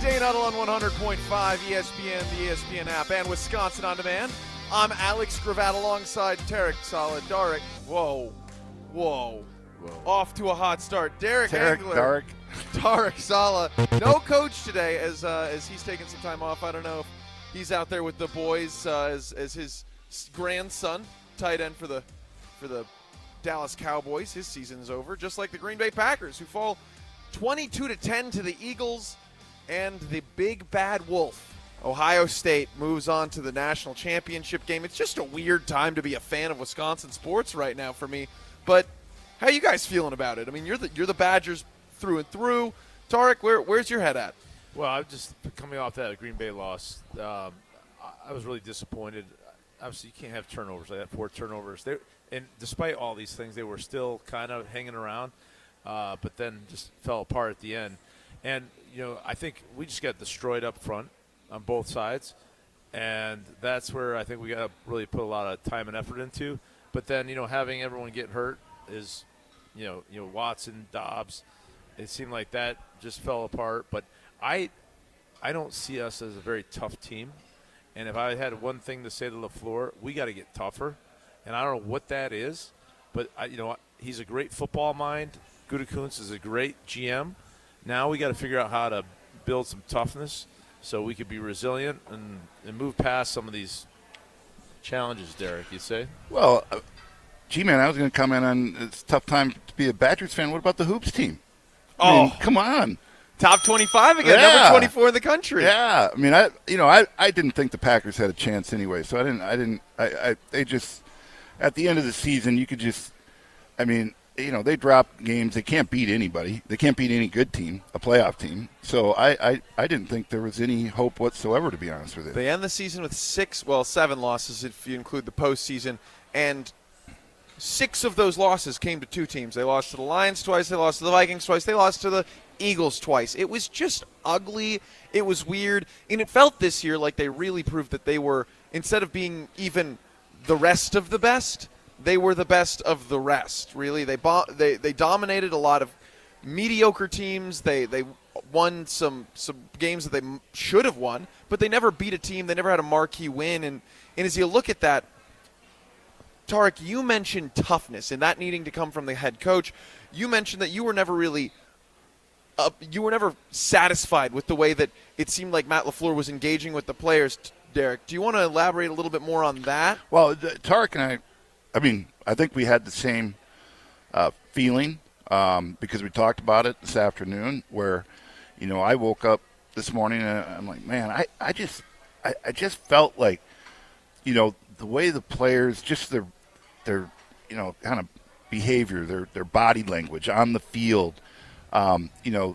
Insane Huddle on 100.5 ESPN, the ESPN app, and Wisconsin On Demand. I'm Alex Gravatt alongside Tarek, Saleh, Tarek. Whoa. Off to a hot start. Engler. Tarek, Saleh. No coach today as he's taking some time off. I don't know if he's out there with the boys as his grandson, tight end for the Dallas Cowboys. His season is over, just like the Green Bay Packers, who fall 22-10 to the Eagles and the big bad wolf. Ohio State moves on to the national championship game. It's just a weird time to be a fan of Wisconsin sports right now for me. But how are you guys feeling about it? I mean, you're the Badgers through and through. Tarek, where's your head at? Well, I'm just coming off that Green Bay loss. I was really disappointed. Obviously, you can't have turnovers. I had 4 turnovers. And despite all these things, they were still kind of hanging around, but then just fell apart at the end. And, I think we just got destroyed up front on both sides, and that's where I think we got to really put a lot of time and effort into. But then, having everyone get hurt is, Watson, Dobbs, it seemed like that just fell apart. But I don't see us as a very tough team. And if I had one thing to say to LaFleur, we got to get tougher. And I don't know what that is, but he's a great football mind. Gutekunst is a great GM. Now we got to figure out how to build some toughness so we could be resilient and move past some of these challenges, Derek, you say? Well, man, I was going to comment on it's a tough time to be a Badgers fan. What about the Hoops team? I mean, come on. Top 25 again, number 24 in the country. Yeah, I mean, I didn't think the Packers had a chance anyway, so they just at the end of the season, you could just, they drop games. They can't beat anybody. They can't beat any good team, a playoff team. So I didn't think there was any hope whatsoever, to be honest with you. They end the season with 7 losses if you include the postseason, and 6 of those losses came to 2 teams. They lost to the Lions twice. They lost to the Vikings twice. They lost to the Eagles twice. It was just ugly. It was weird. And it felt this year like they really proved that they were, instead of being even the rest of the best, they were the best of the rest, really. They dominated a lot of mediocre teams. They won some games that they should have won, but they never beat a team. They never had a marquee win. And as you look at that, Tarek, you mentioned toughness and that needing to come from the head coach. You mentioned that you were never really satisfied with the way that it seemed like Matt LaFleur was engaging with the players. Derek, do you want to elaborate a little bit more on that? Well, Tarek and I think we had the same feeling because we talked about it this afternoon where, I woke up this morning and I'm like, man, I just felt like, the way the players, just their kind of behavior, their body language on the field,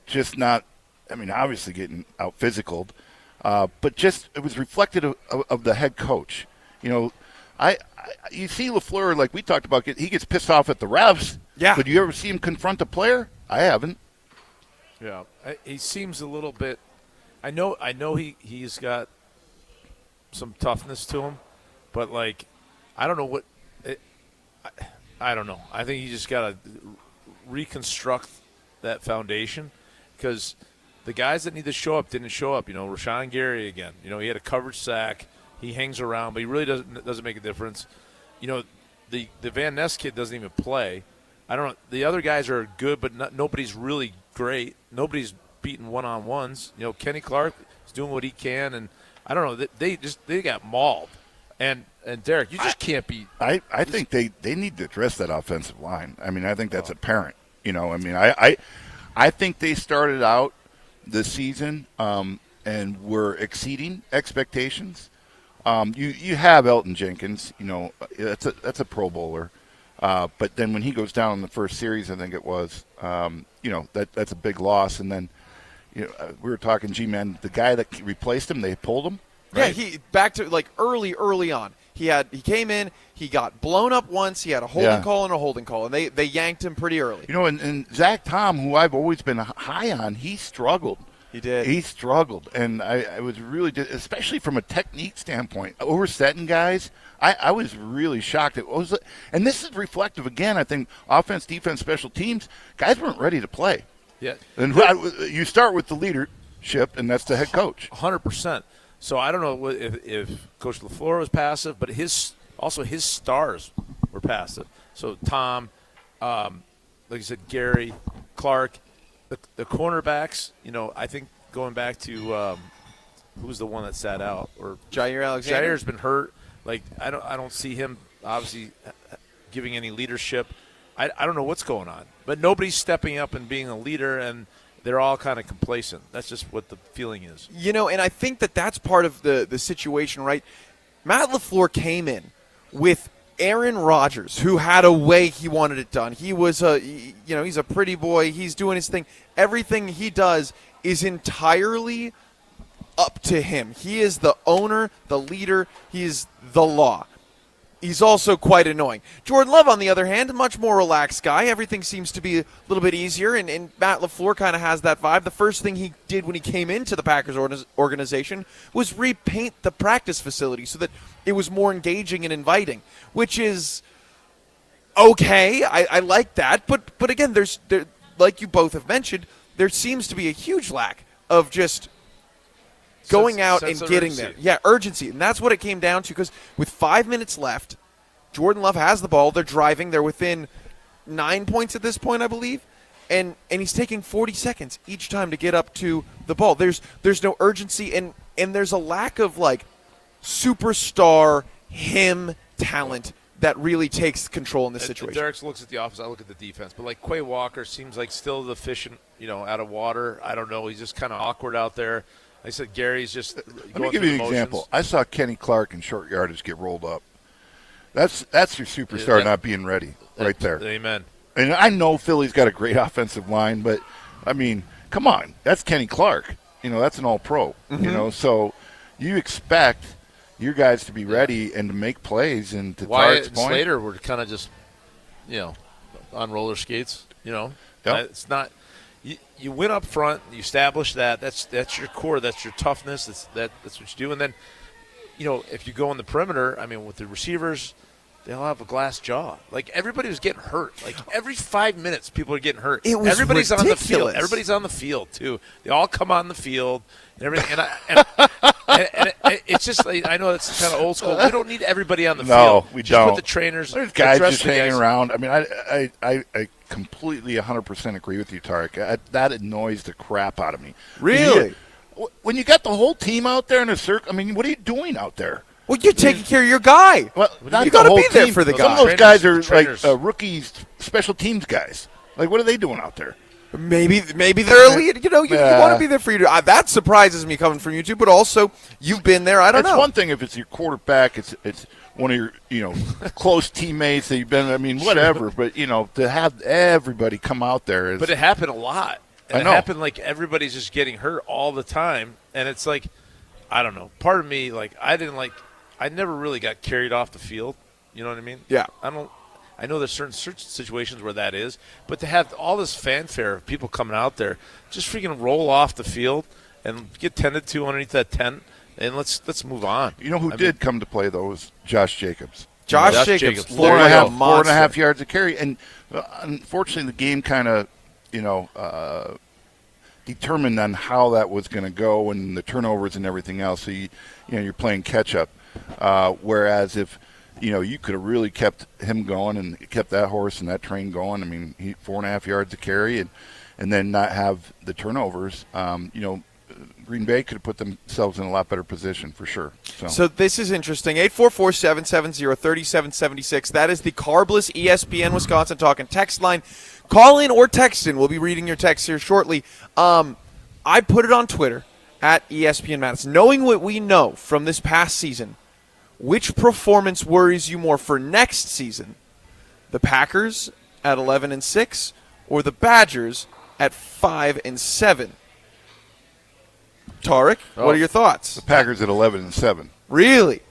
just not, obviously getting out physicaled, but just it was reflective of the head coach. You see LaFleur, like we talked about, he gets pissed off at the refs. Yeah. But do you ever see him confront a player? I haven't. Yeah. He seems a little bit – I know he's got some toughness to him, but, I don't know what I don't know. I think you just got to reconstruct that foundation because the guys that need to show up didn't show up. Rashawn Gary again. He had a coverage sack. He hangs around, but he really doesn't make a difference. The Van Ness kid doesn't even play. I don't know. The other guys are good, but nobody's really great. Nobody's beating one-on-ones. Kenny Clark is doing what he can, and I don't know. They got mauled. And Derek, you just can't beat. I think they need to address that offensive line. I think that's apparent. I think they started out the season and were exceeding expectations. You have Elton Jenkins, that's a Pro Bowler. But then when he goes down in the first series, I think it was, that's a big loss. And then, we were talking, G-Man, the guy that replaced him, they pulled him. Right? Yeah, he back to early on. He came in, he got blown up once, he had a holding call and a holding call, and they yanked him pretty early. And Zach Tom, who I've always been high on, he struggled. He did. He struggled, and I was really, especially from a technique standpoint, oversetting guys. I was really shocked. And this is reflective again. I think offense, defense, special teams, guys weren't ready to play. Yeah. And you start with the leader, ship, and that's the head coach. 100%. So I don't know if Coach LaFleur was passive, but his stars were passive. So Tom, like you said, Gary, Clark, the cornerbacks. I think going back to who's the one that sat out, or Jair Alexander. Jair's been hurt. Like I don't see him obviously giving any leadership. I don't know what's going on, but nobody's stepping up and being a leader, and they're all kind of complacent. That's just what the feeling is. And I think that's part of the situation, right? Matt LaFleur came in with Aaron Rodgers, who had a way he wanted it done. He was he's a pretty boy. He's doing his thing. Everything he does is entirely up to him. He is the owner, the leader. He is the law. He's also quite annoying. Jordan Love, on the other hand, a much more relaxed guy. Everything seems to be a little bit easier, and Matt LaFleur kind of has that vibe. The first thing he did when he came into the Packers organization was repaint the practice facility so that it was more engaging and inviting, which is okay. I like that. But again, there, like you both have mentioned, there seems to be a huge lack of just going out and getting there. Yeah, urgency. And that's what it came down to, because with 5 minutes left, Jordan Love has the ball. They're driving. They're within 9 points at this point, I believe. And he's taking 40 seconds each time to get up to the ball. There's no urgency, and there's a lack of, like, superstar him talent that really takes control in this situation. Derek looks at the offense. I look at the defense. But, like, Quay Walker seems like still the fish out of water. I don't know. He's just kind of awkward out there. I said Gary's just going Let me give you an example. I saw Kenny Clark in short yardage get rolled up. That's your superstar not being ready right there. Amen. And I know Philly's got a great offensive line, but, I mean, come on. That's Kenny Clark. That's an all-pro. Mm-hmm. So you expect your guys to be ready and to make plays. And to Wyatt Tarek's and point, Slater were kind of just, on roller skates, Yep. It's not – you win up front. You establish that. That's your core. That's your toughness. That's what you do. And then, if you go on the perimeter, I mean, with the receivers, they'll have a glass jaw. Like, everybody was getting hurt. Like, every 5 minutes, people are getting hurt. It was Everybody's ridiculous. on the field. Everybody's on the field too. They all come on the field and everything. And it's just, like, I know that's kind of old school. We don't need everybody on the field. No, we just don't. Put the trainers. There's guys address just the hanging guys. around. I mean, I completely 100% agree with you, Tarek. That annoys the crap out of me. Really? When you got the whole team out there in a circle, I mean, what are you doing out there? Well, you're taking care of your guy. Well, not you the got to whole be there team. for the Some guy. of those guys are Trainers. like rookies, special teams guys. Like, what are they doing out there? Maybe they're elite. You want to be there for you. That surprises me coming from you two. But also, you've been there. I don't know. It's one thing if it's your quarterback. It's one of your close teammates that you've been. I mean, whatever. But to have everybody come out there is. But it happened a lot. And I know. It happened like everybody's just getting hurt all the time. And it's like, I don't know. Part of me, like, I never really got carried off the field. You know what I mean? Yeah. I know there's certain situations where that is. But to have all this fanfare of people coming out there, just freaking roll off the field and get tended to underneath that tent, and let's move on. You know who did come to play, though, was Josh Jacobs. Josh Jacobs, Four and a monster. half yards of carry. And unfortunately, the game kind of, determined on how that was going to go and the turnovers and everything else. So, you're playing catch-up. Whereas if, you could have really kept him going and kept that horse and that train going. I mean, 4.5 yards of carry and then not have the turnovers. Green Bay could have put themselves in a lot better position for sure. So this is interesting. 844-770-3776. That is the Carbless ESPN Wisconsin Talking text line. Call in or text in. We'll be reading your text here shortly. I put it on Twitter at ESPN Madison. Knowing what we know from this past season, which performance worries you more for next season? The Packers at 11-6 or the Badgers at 5-7? Tarek, what are your thoughts? The Packers at 11-7. Really?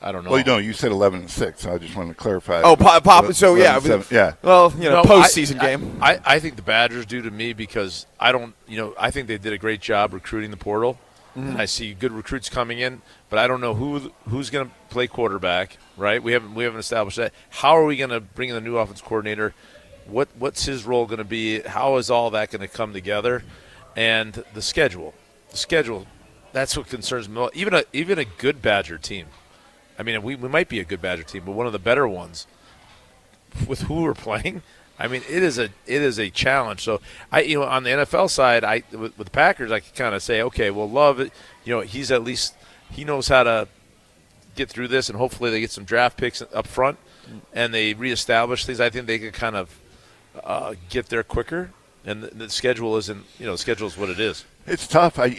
I don't know. Well, you said 11-6. So I just wanted to clarify. Oh, Papa. So yeah, 11-7, yeah. Well, postseason game. I think the Badgers do to me because I think they did a great job recruiting the portal. Mm-hmm. And I see good recruits coming in, but I don't know who's going to play quarterback. Right? We haven't established that. How are we going to bring in the new offense coordinator? What's his role going to be? How is all that going to come together? and the schedule. The schedule, that's what concerns me. Even a good Badger team. I mean, we might be a good Badger team, but one of the better ones with who we're playing. I mean, it is a challenge. So on the NFL side, with the Packers, I can kind of say, okay, well, Love, he's at least he knows how to get through this, and hopefully they get some draft picks up front, and they reestablish things. I think they could kind of get there quicker. And the schedule isn't, the schedule is what it is. It's tough. I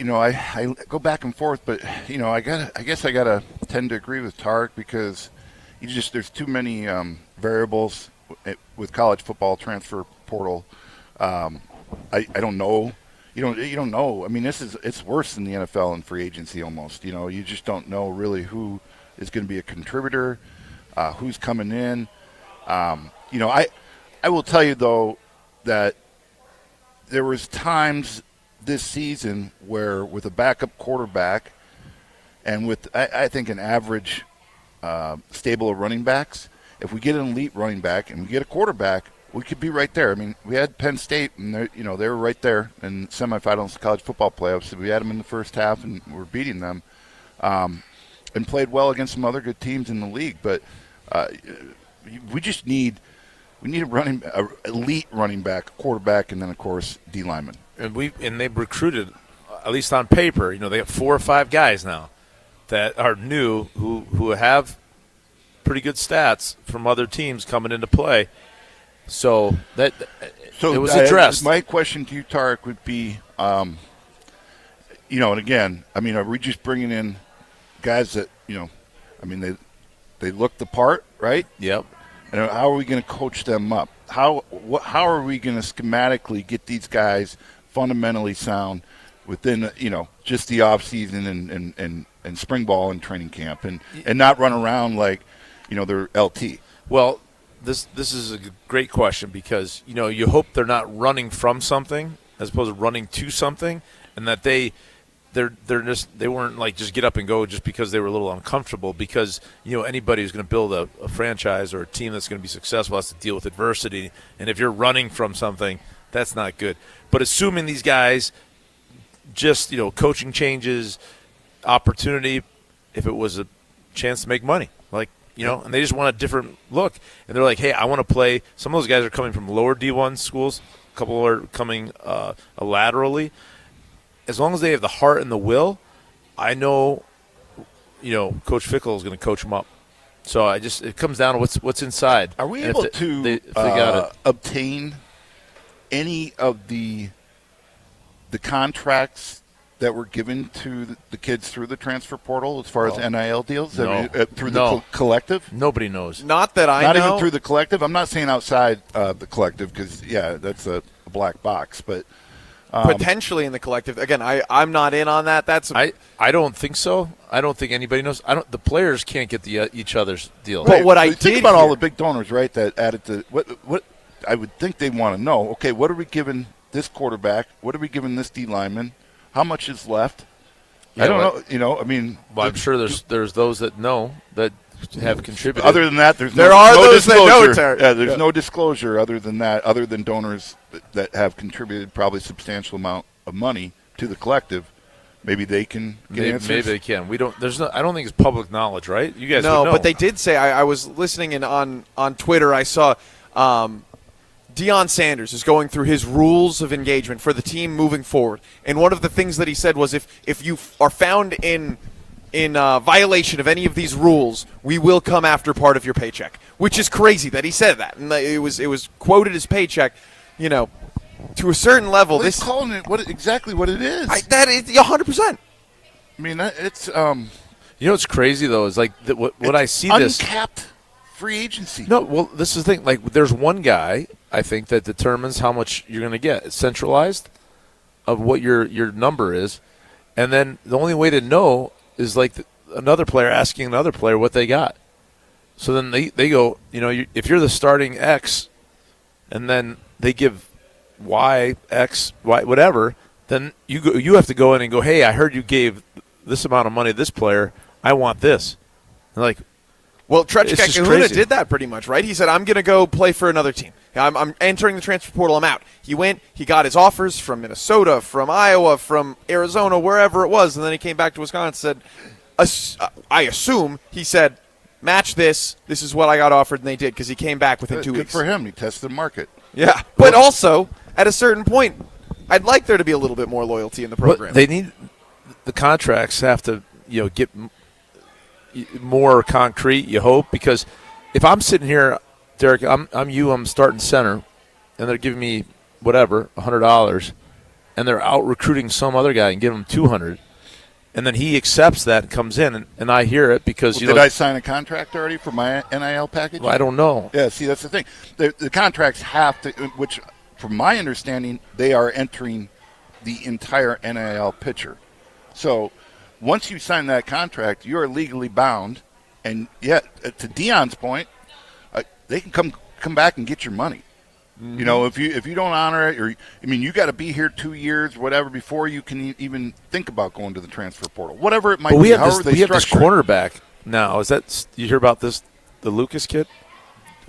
go back and forth, but I guess I gotta tend to agree with Tarek because there's too many variables with college football transfer portal. I don't know. You don't know. I mean, it's worse than the NFL and free agency almost. You just don't know really who is going to be a contributor, who's coming in. I will tell you though that there was times this season where with a backup quarterback and with I think an average stable of running backs, if we get an elite running back and we get a quarterback, we could be right there. I mean, we had Penn State, and they were right there in semifinals of college football playoffs. So we had them in the first half, and we were beating them, and played well against some other good teams in the league. But we just need a elite running back, quarterback, and then of course D lineman. And they've recruited, at least on paper, they have 4 or 5 guys now that are new who have pretty good stats from other teams coming into play. So it was addressed. My question to you, Tarek, would be, and again, I mean, are we just bringing in guys that they look the part, right? Yep. And how are we going to coach them up? How are we going to schematically get these guys fundamentally sound within just the off season and spring ball and training camp and not run around like they're LT? Well, this is a great question because you hope they're not running from something as opposed to running to something, and that they weren't like just get up and go just because they were a little uncomfortable, because anybody who's going to build a franchise or a team that's going to be successful has to deal with adversity, and if you're running from something, that's not good. But assuming these guys just coaching changes, opportunity, if it was a chance to make money, and they just want a different look, and they're like, hey, I want to play. Some of those guys are coming from lower D1 schools, a couple are coming laterally. As long as they have the heart and the will, I know, Coach Fickle is going to coach them up. So it comes down to what's inside. Are we able to obtain any of the contracts that were given to the kids through the transfer portal as far as NIL deals? No. Through the collective? Nobody knows. Not that I know. Not even through the collective? I'm not saying outside the collective because, that's a black box, but potentially in the collective. Again, I'm not in on that. I don't think so. I don't think anybody knows. The players can't get each other's deal. But what I think about all the big donors, right? That added to what I would think they want to know. Okay, what are we giving this quarterback? What are we giving this D lineman? How much is left? I don't know. I mean, well, I'm sure there's those that know that have contributed. Other than that, there's no disclosure. That know, yeah, there's no disclosure other than that. Other than donors that have contributed probably a substantial amount of money to the collective, maybe they can get answers. Maybe they can. We don't. I don't think it's public knowledge, right? You guys no, would know. But they did say. I was listening in on Twitter. I saw Deion Sanders is going through his rules of engagement for the team moving forward, and one of the things that he said was if you are found in violation of any of these rules, we will come after part of your paycheck, which is crazy that he said that. And it was quoted as paycheck, to a certain level. Well, he's calling it exactly what it is. That is 100%. I mean, it's what's crazy though is like what I see uncapped free agency. No, well, this is the thing. Like, there's one guy I think that determines how much you're going to get. It's centralized of what your number is, and then the only way to know is like another player asking another player what they got. So then they go, if you're the starting X, and then they give Y, X, Y, whatever, then you have to go in and go, hey, I heard you gave this amount of money to this player. I want this. And like, Well, Trechka It's just Kahuna crazy. did that pretty much, right? He said, I'm going to go play for another team. I'm entering the transfer portal. I'm out. He went. He got his offers from Minnesota, from Iowa, from Arizona, wherever it was, and then he came back to Wisconsin and said, I assume, he said, match this. This is what I got offered, and they did because he came back within 2 Good weeks. for him. He tested the market. Yeah, but also, at a certain point, I'd like there to be a little bit more loyalty in the program. But they need the contracts have to get more concrete. You hope, because if I'm sitting here, Derek, I'm starting center, and they're giving me whatever $100, and they're out recruiting some other guy and giving him $200, and then he accepts that and comes in, and I hear it because Did I sign a contract already for my NIL package? Well, I don't know. Yeah, see, that's the thing. The contracts have to, which, from my understanding, they are entering the entire NIL picture. So once you sign that contract, you are legally bound. And yet, to Dion's point, they can come back and get your money. Mm-hmm. If you don't honor it, you got to be here 2 years, whatever, before you can even think about going to the transfer portal, whatever it might be. We have this structure it. cornerback now. Is that you hear about this? The Lucas kid?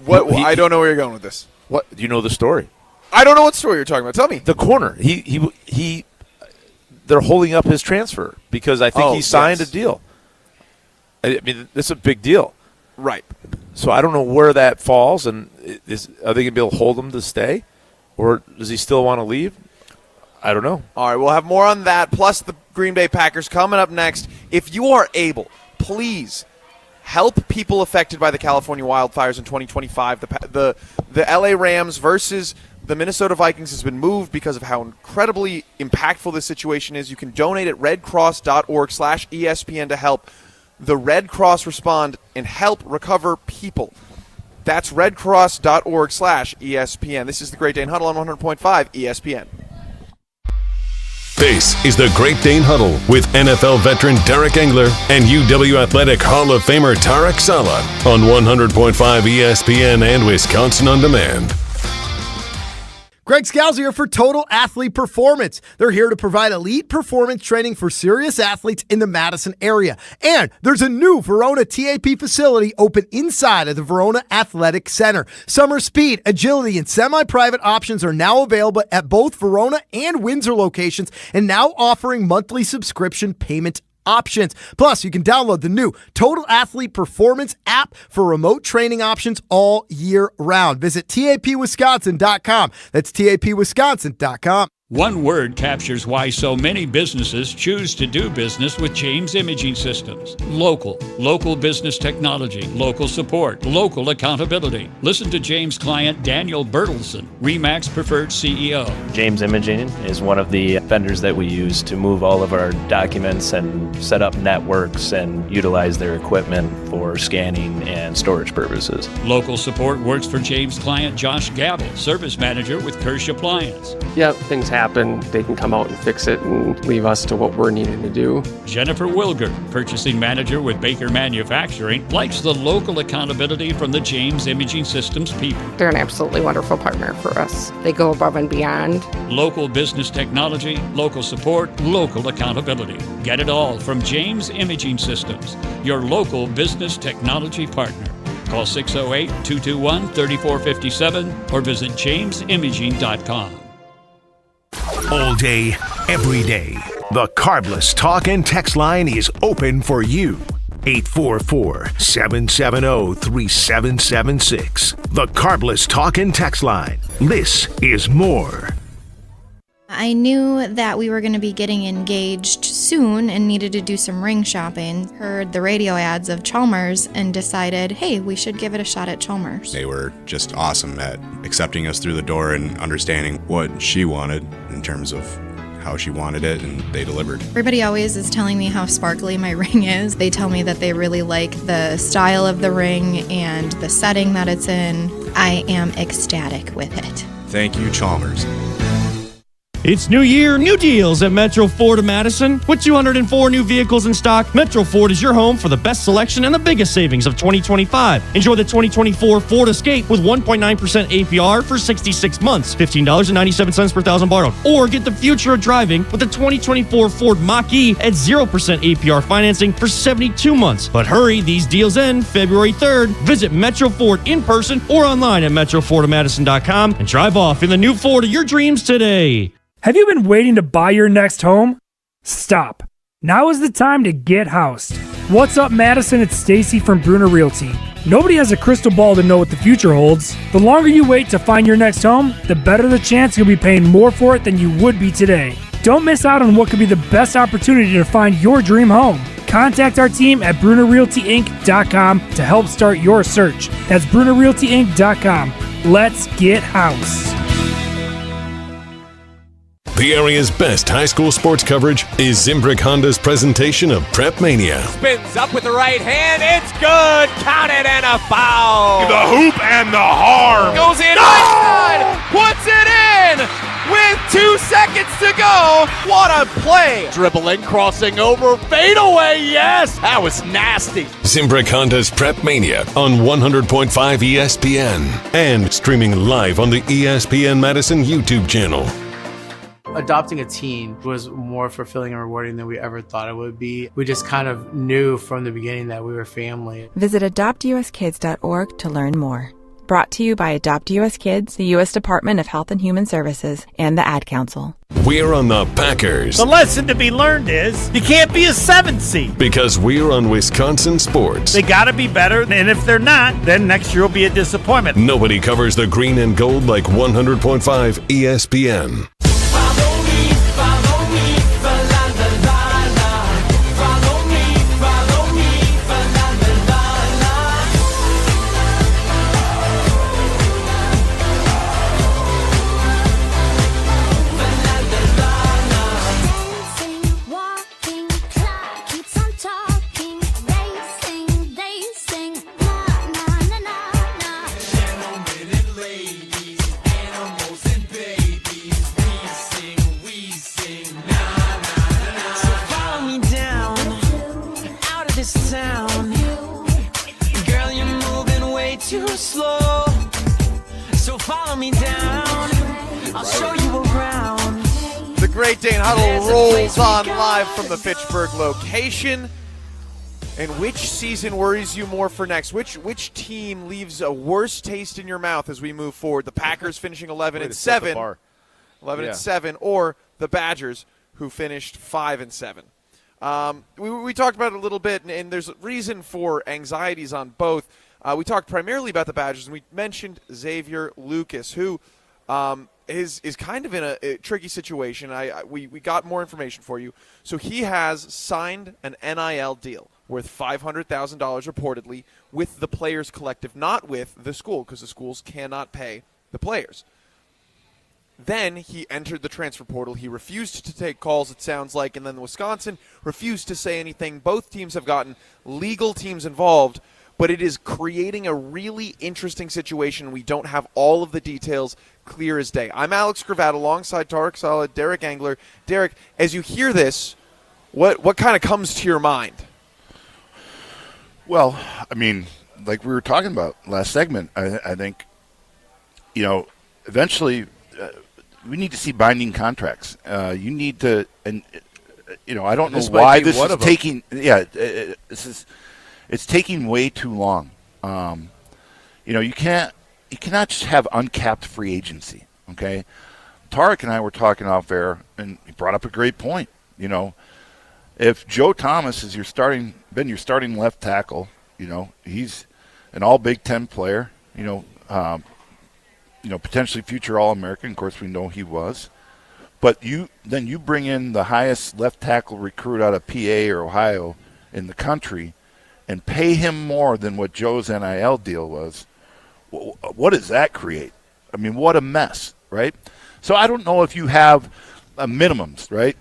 I don't know where you're going with this. What do you know the story? I don't know what story you're talking about. Tell me. The corner. He they're holding up his transfer because I think he signed a deal. I mean, it's a big deal. Right. So I don't know where that falls, and are they going to be able to hold him to stay, or does he still want to leave? I don't know. All right, we'll have more on that, plus the Green Bay Packers coming up next. If you are able, please help people affected by the California wildfires in 2025. The LA Rams versus the Minnesota Vikings has been moved because of how incredibly impactful this situation is. You can donate at redcross.org/ESPN to help the Red Cross respond and help recover people. That's redcross.org/ESPN. This is the Great Dane Huddle on 100.5 ESPN. This is the Great Dane Huddle with NFL veteran Tarek Engler and UW Athletic Hall of Famer Tarek Saleh on 100.5 ESPN and Wisconsin On Demand. Greg Scalzi here for Total Athlete Performance. They're here to provide elite performance training for serious athletes in the Madison area. And there's a new Verona TAP facility open inside of the Verona Athletic Center. Summer speed, agility, and semi-private options are now available at both Verona and Windsor locations and now offering monthly subscription payment options. Plus, you can download the new Total Athlete Performance app for remote training options all year round. Visit tapwisconsin.com. That's tapwisconsin.com. One word captures why so many businesses choose to do business with James Imaging Systems. Local. Local business technology. Local support. Local accountability. Listen to James' client Daniel Bertelson, RE/MAX Preferred CEO. James Imaging is one of the vendors that we use to move all of our documents and set up networks and utilize their equipment for scanning and storage purposes. Local support works for James' client Josh Gabel, Service Manager with Kirsch Appliance. Yep, things happen. They can come out and fix it and leave us to what we're needing to do. Jennifer Wilger, Purchasing Manager with Baker Manufacturing, likes the local accountability from the James Imaging Systems people. They're an absolutely wonderful partner for us. They go above and beyond. Local business technology, local support, local accountability. Get it all from James Imaging Systems, your local business technology partner. Call 608-221-3457 or visit jamesimaging.com. All day, every day, the Carbless Talk and Text line is open for you. 844-770-3776. The Carbless Talk and Text line. This is more. I knew that we were going to be getting engaged soon and needed to do some ring shopping. Heard the radio ads of Chalmers and decided, hey, we should give it a shot at Chalmers. They were just awesome at accepting us through the door and understanding what she wanted in terms of how she wanted it, and they delivered. Everybody always is telling me how sparkly my ring is. They tell me that they really like the style of the ring and the setting that it's in. I am ecstatic with it. Thank you, Chalmers. It's new year, new deals at Metro Ford of Madison. With 204 new vehicles in stock, Metro Ford is your home for the best selection and the biggest savings of 2025. Enjoy the 2024 Ford Escape with 1.9% APR for 66 months, $15.97 per thousand borrowed. Or get the future of driving with the 2024 Ford Mach-E at 0% APR financing for 72 months. But hurry, these deals end February 3rd. Visit Metro Ford in person or online at metrofordofmadison.com and drive off in the new Ford of your dreams today. Have you been waiting to buy your next home? Stop. Now is the time to get housed. What's up, Madison? It's Stacy from Bruner Realty. Nobody has a crystal ball to know what the future holds. The longer you wait to find your next home, the better the chance you'll be paying more for it than you would be today. Don't miss out on what could be the best opportunity to find your dream home. Contact our team at BrunerRealtyInc.com to help start your search. That's BrunerRealtyInc.com. Let's get housed. The area's best high school sports coverage is Zimbrick Honda's presentation of Prep Mania. Spins up with the right hand. It's good. Count it and a foul. The hoop and the harm. Goes in right side. Puts it in with 2 seconds to go. What a play. Dribbling, crossing over, fade away. Yes, that was nasty. Zimbrick Honda's Prep Mania on 100.5 ESPN and streaming live on the ESPN Madison YouTube channel. Adopting a teen was more fulfilling and rewarding than we ever thought it would be. We just kind of knew from the beginning that we were family. Visit adoptuskids.org to learn more. Brought to you by Adopt US Kids, the U.S. Department of Health and Human Services, and the Ad Council. We're on the Packers. The lesson to be learned is you can't be a 7th seed. Because we're on Wisconsin sports. They got to be better, and if they're not, then next year will be a disappointment. Nobody covers the green and gold like 100.5 ESPN. Great Dane Huddle rolls on live from the Fitchburg location. And which season worries you more for next? Which team leaves a worse taste in your mouth as we move forward? The Packers finishing 11-7, 11-7, or the Badgers who finished 5-7. We talked about it a little bit, and there's a reason for anxieties on both. We talked primarily about the Badgers, and we mentioned Xavier Lucas, who is kind of in a tricky situation. We got more information for you. So he has signed an NIL deal worth $500,000 reportedly with the Players Collective, not with the school, because the schools cannot pay the players. Then he entered the transfer portal. He refused to take calls, it sounds like, and then Wisconsin refused to say anything. Both teams have gotten legal teams involved, but it is creating a really interesting situation. We don't have all of the details clear as day. I'm Alex Gravatt alongside Tarek, Saleh, Tarek Engler. Tarek, as you hear this, what kind of comes to your mind? Well, I mean, like we were talking about last segment, I think, eventually we need to see binding contracts. You need to, and I don't know why this is taking. Yeah, it's taking way too long. You cannot just have uncapped free agency. Okay, Tarek and I were talking off air, and he brought up a great point. If Joe Thomas is your starting left tackle, he's an all Big Ten player. Potentially future All-American. Of course, we know he was. But you bring in the highest left tackle recruit out of PA or Ohio in the country and pay him more than what Joe's NIL deal was. What does that create? I mean, what a mess, right? So I don't know if you have minimums, right?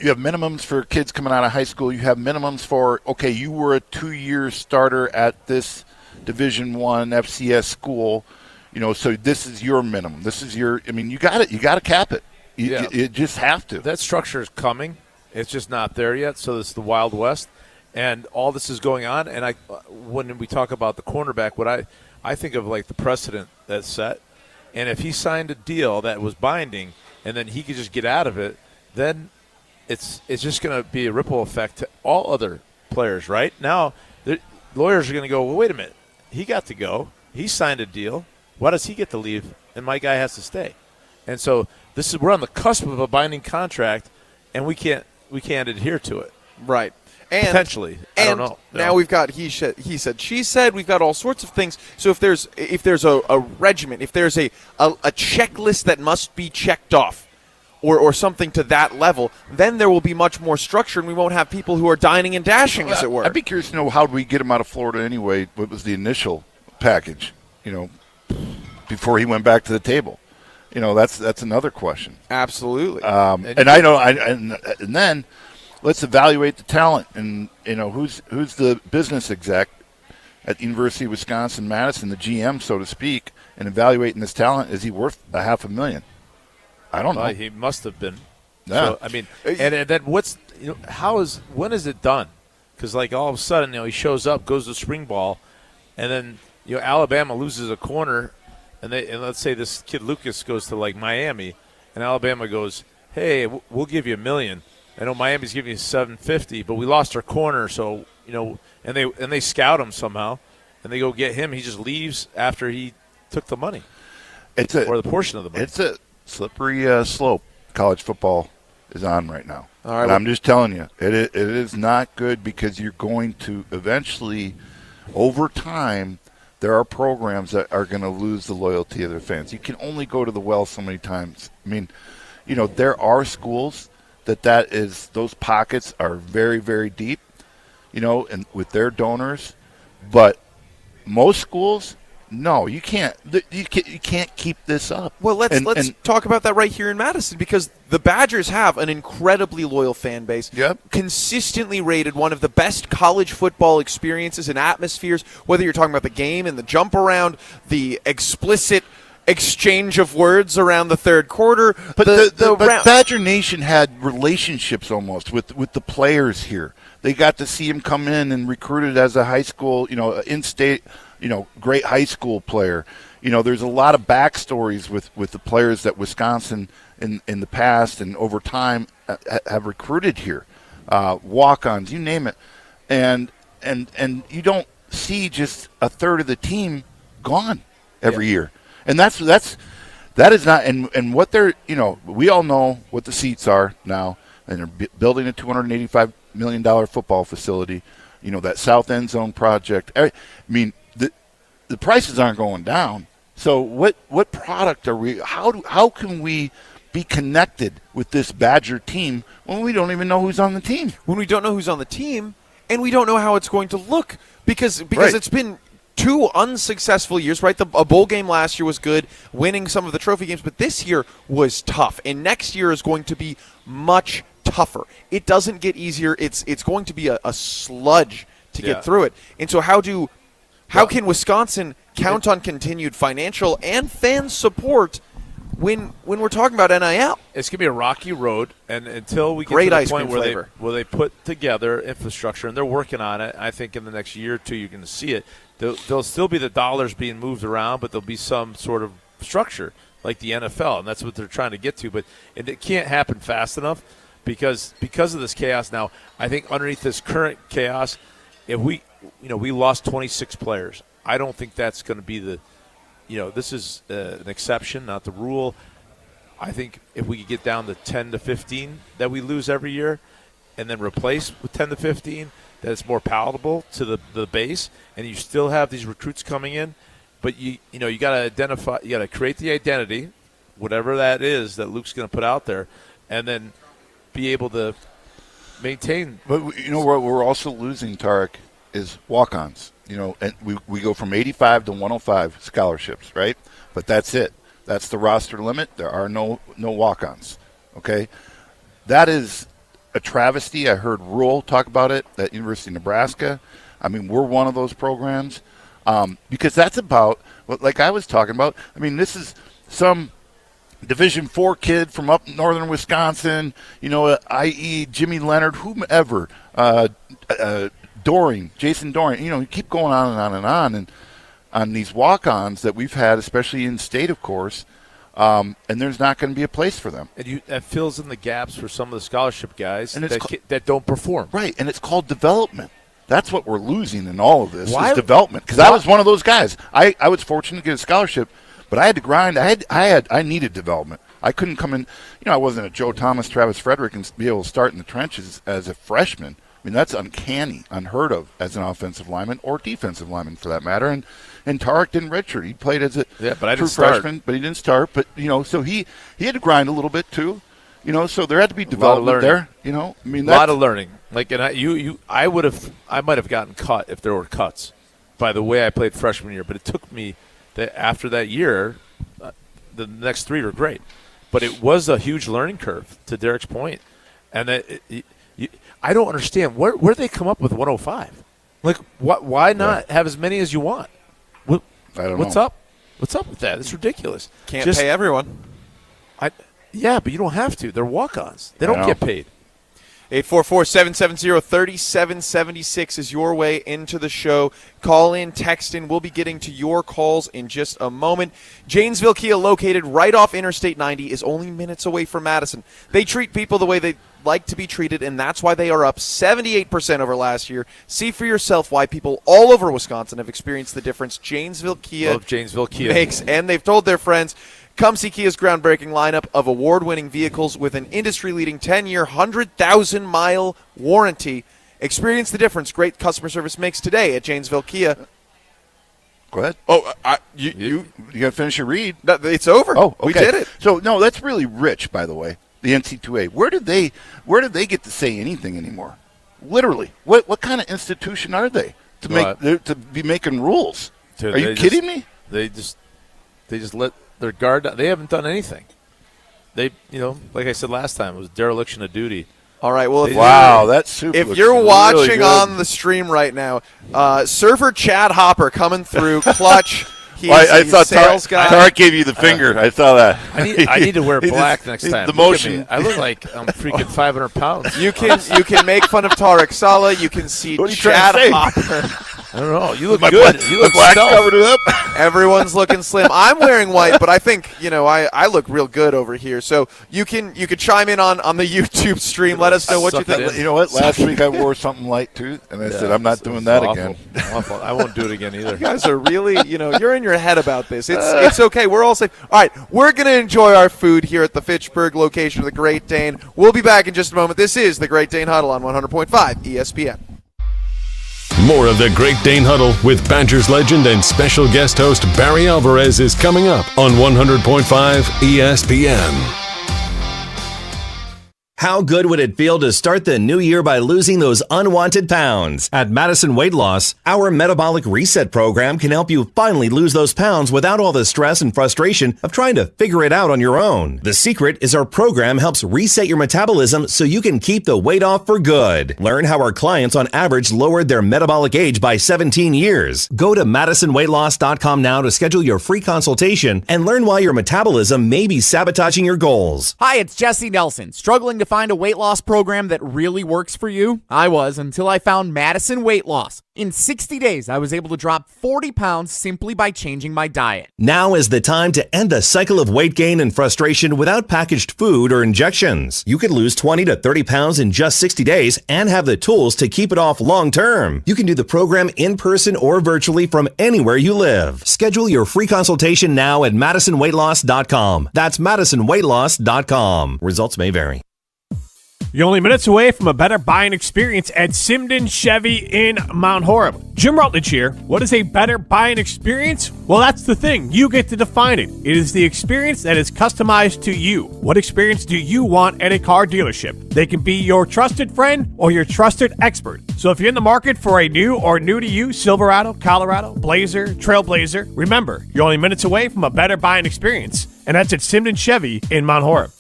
You have minimums for kids coming out of high school. You have minimums for, okay, you were a 2-year starter at this Division I FCS school. So this is your minimum. This is your. I mean, you got it. You got to cap it. You just have to. That structure is coming. It's just not there yet, so it's the Wild West. And all this is going on. And when we talk about the cornerback, what I think of like the precedent that's set. And if he signed a deal that was binding and then he could just get out of it, then it's just going to be a ripple effect to all other players, right? Now, the lawyers are going to go, well, wait a minute. He got to go. He signed a deal. Why does he get to leave and my guy has to stay? And so we're on the cusp of a binding contract, and we can't adhere to it. Right. And potentially. I don't know. Now we've got he said, she said. We've got all sorts of things. So if there's a regimen, if there's a checklist that must be checked off, or something to that level, then there will be much more structure, and we won't have people who are dining and dashing, as it were. I'd be curious to know, how did we get him out of Florida anyway? What was the initial package, before he went back to the table? That's another question. Absolutely. And I know, and then let's evaluate the talent, and who's the business exec at the University of Wisconsin-Madison, the GM, so to speak, and evaluating this talent. Is he worth $500,000? I don't know. He must have been. Yeah. So, I mean, and then when is it done? Because all of a sudden, he shows up, goes to spring ball, and then Alabama loses a corner, and let's say this kid Lucas goes to Miami, and Alabama goes, hey, we'll give you $1 million. I know Miami's giving you $750, but we lost our corner, so and they scout him somehow, and they go get him. He just leaves after he took the money, or the portion of the money. It's a slippery slope college football is on right now. All right, and I'm just telling you, it is not good, because you're going to eventually, over time, there are programs that are going to lose the loyalty of their fans. You can only go to the well so many times. I mean, there are schools that is, those pockets are very, very deep, and with their donors, but most schools, no, you can't. You can't keep this up. Well, let's talk about that right here in Madison, because the Badgers have an incredibly loyal fan base. Yep. Consistently rated one of the best college football experiences and atmospheres, whether you're talking about the game and the jump around, the explicit exchange of words around the third quarter. But but Badger Nation had relationships almost with the players here. They got to see him come in and recruited as a high school, in-state, great high school player. There's a lot of backstories with the players that Wisconsin in the past and over time have recruited here, walk-ons, you name it, and you don't see just a third of the team gone every year, and that is not, and what they're, we all know what the seats are now, and they're building a $285 million football facility, that South End Zone project. I mean, the prices aren't going down. So what product are we? How can we be connected with this Badger team when we don't even know who's on the team? When we don't know who's on the team, and we don't know how it's going to look, because Right. It's been 2 unsuccessful years, right? A bowl game last year was good, winning some of the trophy games, but this year was tough, and next year is going to be much tougher. It doesn't get easier. It's going to be a sludge to get through it. And so how can Wisconsin count on continued financial and fan support when we're talking about NIL? It's going to be a rocky road, and until we get Great to the ice point cream where they put together infrastructure, and they're working on it, I think in the next year or two you're going to see it. There'll still be the dollars being moved around, but there'll be some sort of structure like the NFL, and that's what they're trying to get to. But it can't happen fast enough because of this chaos now. I think underneath this current chaos, if we lost 26 players, I don't think that's going to be this is an exception, not the rule. I think if we could get down to 10 to 15 that we lose every year and then replace with 10 to 15, that's more palatable to the base, and you still have these recruits coming in, but you got to identify, you got to create the identity, whatever that is that Luke's going to put out there, and then be able to maintain. But what we're also losing, Tarek, is walk-ons. And we go from 85 to 105 scholarships, right? But that's it. That's the roster limit. There are no walk-ons, okay? That is a travesty. I heard Rule talk about it at University of Nebraska. I mean, we're one of those programs because that's about, like I was talking about, I mean, this is some Division IV kid from up northern Wisconsin, i.e. Jimmy Leonard, whomever, Jason Doring, you keep going on and on and on. And on these walk-ons that we've had, especially in state, of course, and there's not going to be a place for them. And that fills in the gaps for some of the scholarship guys that don't perform. Right, and it's called development. That's what we're losing in all of this is development. Because I was one of those guys. I was fortunate to get a scholarship, but I had to grind. I needed development. I couldn't come in. I wasn't a Joe Thomas, Travis Frederick, and be able to start in the trenches as a freshman. I mean, that's uncanny, unheard of as an offensive lineman or defensive lineman for that matter. And Tarek didn't redshirt. He played as a true freshman, but he didn't start. But so he had to grind a little bit too. So there had to be development there. I mean, a lot of learning. Like, and I might have gotten cut if there were cuts by the way I played freshman year. But it took me after that year, the next 3 were great. But it was a huge learning curve, to Derek's point. And I don't understand where did they come up with 105? Like, why not have as many as you want? I don't know. What's up? What's up with that? It's ridiculous. Can't pay everyone. Yeah, but you don't have to. They're walk-ons. They don't get paid. 844-770-3776 is your way into the show. Call in, text in. We'll be getting to your calls in just a moment. Janesville Kia, located right off Interstate 90, is only minutes away from Madison. They treat people the way they like to be treated, and that's why they are up 78% over last year. See for yourself why people all over Wisconsin have experienced the difference Janesville Kia makes, and they've told their friends. Come see Kia's groundbreaking lineup of award-winning vehicles with an industry-leading 10-year, 100,000-mile warranty. Experience the difference great customer service makes today at Janesville Kia. Go ahead. Oh, you got to finish your read. No, it's over. Oh, okay. We did it. So, no, that's really rich, by the way, the NC2A. Where did they get to say anything anymore? Literally. What kind of institution are they to be making rules? Are you kidding me? They just let their guard down. They haven't done anything. They, like I said last time, it was dereliction of duty. All right, well, if you're watching on the stream right now, server Chad Hopper coming through, clutch. I thought sales guy. Tarek gave you the finger. I saw that. I need to wear black next time. The motion. I look like I'm freaking 500 pounds. You can make fun of Tarek Saleh. You can see Chad Hopper. I don't know. You look good. You look black covered it up. Everyone's looking slim. I'm wearing white, but I think I look real good over here. So you can chime in on the YouTube stream. Let us know what you think. You know what? Last week I wore something light too, and I said I'm not doing that again. Awful. I won't do it again either. You guys are really, you're in your head about this. It's okay. We're all safe. All right, we're gonna enjoy our food here at the Fitchburg location of the Great Dane. We'll be back in just a moment. This is the Great Dane Huddle on 100.5 ESPN. More of the Great Dane Huddle with Badgers legend and special guest host Barry Alvarez is coming up on 100.5 ESPN. How good would it feel to start the new year by losing those unwanted pounds? At Madison Weight Loss, our metabolic reset program can help you finally lose those pounds without all the stress and frustration of trying to figure it out on your own. The secret is our program helps reset your metabolism so you can keep the weight off for good. Learn how our clients on average lowered their metabolic age by 17 years. Go to MadisonWeightLoss.com now to schedule your free consultation and learn why your metabolism may be sabotaging your goals. Hi, it's Jesse Nelson. Struggling to find a weight loss program that really works for you? I was, until I found Madison Weight Loss. In 60 days, I was able to drop 40 pounds simply by changing my diet. Now is the time to end the cycle of weight gain and frustration without packaged food or injections. You could lose 20 to 30 pounds in just 60 days and have the tools to keep it off long term. You can do the program in person or virtually from anywhere you live. Schedule your free consultation now at MadisonWeightLoss.com. That's MadisonWeightLoss.com. Results may vary. You're only minutes away from a better buying experience at Simden Chevy in Mount Horeb. Jim Rutledge here. What is a better buying experience? Well, that's the thing. You get to define it. It is the experience that is customized to you. What experience do you want at a car dealership? They can be your trusted friend or your trusted expert. So if you're in the market for a new or new-to-you Silverado, Colorado, Blazer, Trailblazer, remember, you're only minutes away from a better buying experience. And that's at Simden Chevy in Mount Horeb.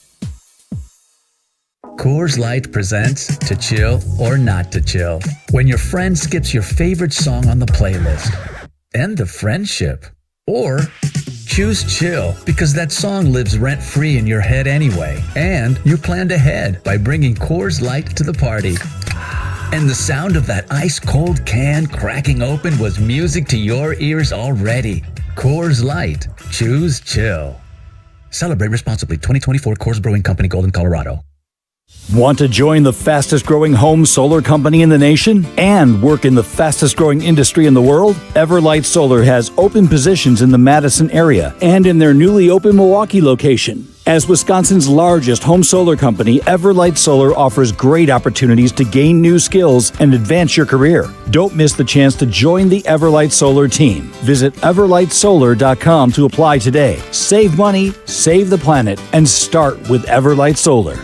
Coors Light presents To Chill or Not to Chill. When your friend skips your favorite song on the playlist. End the friendship. Or choose chill because that song lives rent-free in your head anyway. And you planned ahead by bringing Coors Light to the party. And the sound of that ice-cold can cracking open was music to your ears already. Coors Light. Choose chill. Celebrate responsibly. 2024 Coors Brewing Company, Golden, Colorado. Want to join the fastest growing home solar company in the nation and work in the fastest growing industry in the world? Everlight Solar has open positions in the Madison area and in their newly open Milwaukee location. As Wisconsin's largest home solar company, Everlight Solar offers great opportunities to gain new skills and advance your career. Don't miss the chance to join the Everlight Solar team. Visit everlightsolar.com to apply today. Save money, save the planet, and start with Everlight Solar.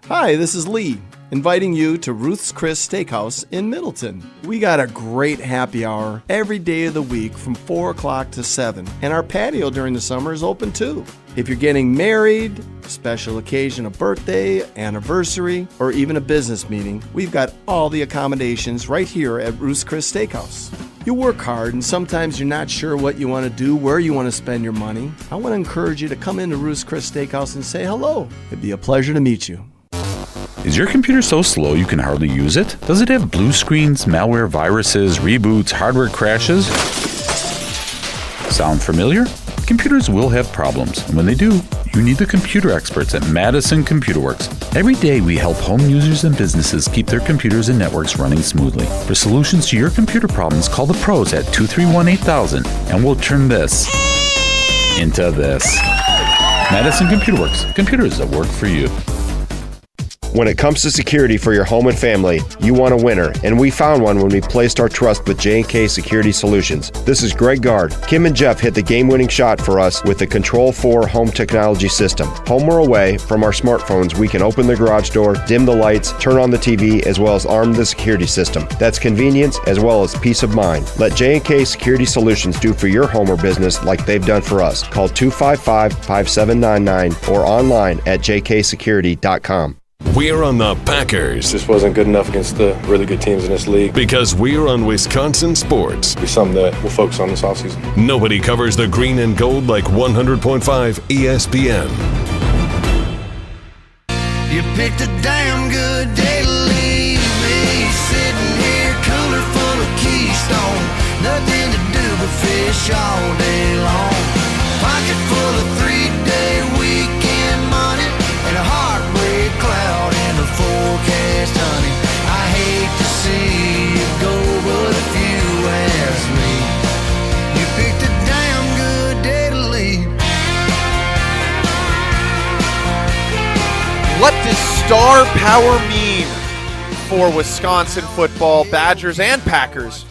Hi, this is Lee, inviting you to Ruth's Chris Steakhouse in Middleton. We got a great happy hour every day of the week from 4 o'clock to 7, and our patio during the summer is open too. If you're getting married, special occasion, a birthday, anniversary, or even a business meeting, we've got all the accommodations right here at Ruth's Chris Steakhouse. You work hard and sometimes you're not sure what you want to do, where you want to spend your money. I want to encourage you to come into Ruth's Chris Steakhouse and say hello. It'd be a pleasure to meet you. Is your computer so slow you can hardly use it? Does it have blue screens, malware, viruses, reboots, hardware crashes? Sound familiar? Computers will have problems, and when they do, you need the computer experts at Madison Computer Works. Every day we help home users and businesses keep their computers and networks running smoothly. For solutions to your computer problems, call the pros at 231-8000, and we'll turn this into this. Madison Computer Works, computers that work for you. When it comes to security for your home and family, you want a winner, and we found one when we placed our trust with J&K Security Solutions. This is Greg Gard. Kim and Jeff hit the game-winning shot for us with the Control 4 home technology system. Home or away, from our smartphones, we can open the garage door, dim the lights, turn on the TV, as well as arm the security system. That's convenience as well as peace of mind. Let J&K Security Solutions do for your home or business like they've done for us. Call 255-5799 or online at jksecurity.com. We're on the Packers. This wasn't good enough against the really good teams in this league. Because we're on Wisconsin sports. It's something that we'll focus on this offseason. Nobody covers the green and gold like 100.5 ESPN. You picked a damn good day to leave me sitting here, cooler full of Keystone. Nothing to do but fish all day long. Pocket full of 3-day weekend money and a heartbreak cloud in the forecast, honey. I hate to see you go, but if you ask me, you picked a damn good day to leave. What does star power mean for Wisconsin football, Badgers and Packers?